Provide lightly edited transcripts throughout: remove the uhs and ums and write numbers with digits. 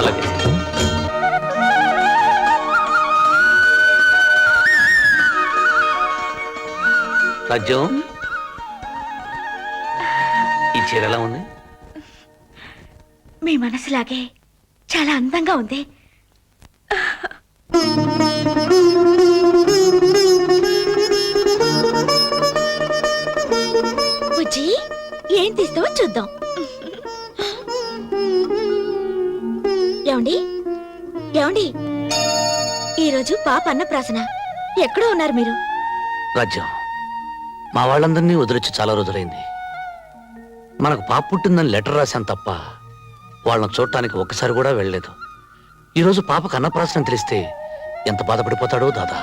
అలాగే. రాజ్యం, ఈ చీర ఎలా ఉంది? మీ మనసులాగే చాలా అందంగా ఉంది. బుజ్జి, ఏం తీస్తావో చూద్దాం. ఏమండి ఏమండి, ఈరోజు పాప అన్నప్రాసన. ఎక్కడో ఉన్నారు మీరు? రాజ్యం, మా వాళ్ళందరినీ వదిలిచ్చి చాలా రోజులైంది. మనకు పాప పుట్టిందని లెటర్ రాశాను తప్ప వాళ్ళని చూడటానికి ఒక్కసారి కూడా వెళ్ళలేదు. ఈరోజు పాపకు అన్నప్రాసనం తెలిస్తే ఎంత బాధపడిపోతాడో దాదా.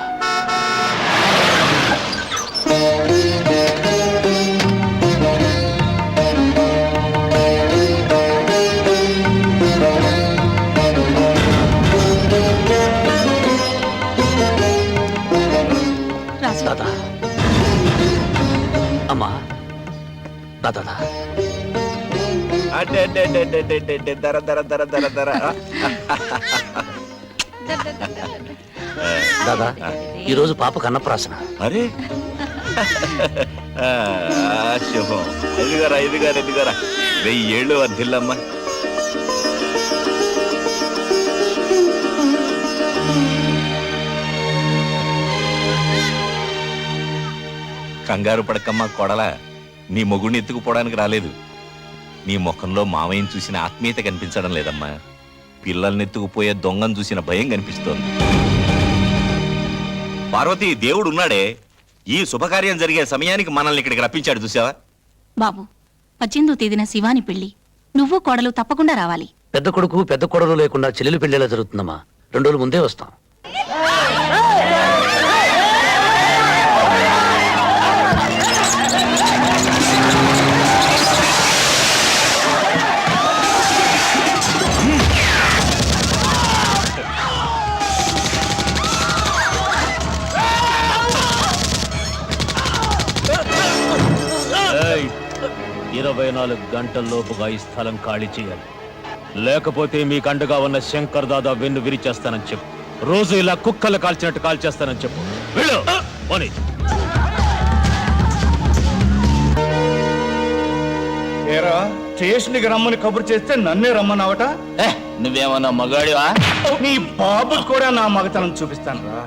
దాదా, అమ్మా, దాదా, దర దర దర దర దర. దాదా, ఈరోజు పాపకు అన్నప్రాసన. అరే శుభం. ఎదుగారా ఎదుగారా ఎదుగారా, 1000 ఏళ్ళు వర్ధిల్లమ్మా. కంగారు పడకమ్మా కొడల, నీ మొగుడిని ఎత్తుకుపోవడానికి రాలేదు. నీ ముఖంలో మామయ్యని చూసిన ఆత్మీయత కనిపించడం లేదమ్మా. పిల్లల్ని ఎత్తుకుపోయే దొంగను చూసిన భయం కనిపిస్తోంది. పార్వతి, దేవుడు ఉన్నాడే, ఈ శుభకార్యం జరిగే సమయానికి మనల్ని ఇక్కడికి రప్పించాడు, చూసావా? బాబు, 18వ తేదీన శివాని పెళ్లి. నువ్వు కోడలు తప్పకుండా రావాలి. పెద్ద కొడుకు పెద్ద కొడలు లేకుండా చెల్లెలు పెళ్లిలా జరుగుతుందమ్మా. 2 రోజుల ముందే వస్తాం. ఏయ్, 24 గంటల్లోపుగా ఈ స్థలం ఖాళీ చేయాలి. లేకపోతే మీకు అండగా ఉన్న శంకర్ దాదా వెన్ను విరిచేస్తానని చెప్పు. రోజు ఇలా కుక్కలు కాల్చినట్టు కాల్చేస్తానని చెప్పు. వెళ్ళు, పోనీ. ఏరా, స్టేషన్కి రమ్మని కబురు చేస్తే నన్నే రమ్మన్నావట? నువ్వేమన్నా మగాడివా? నీ బాబుకి కూడా నా మగతనం చూపిస్తాను రా.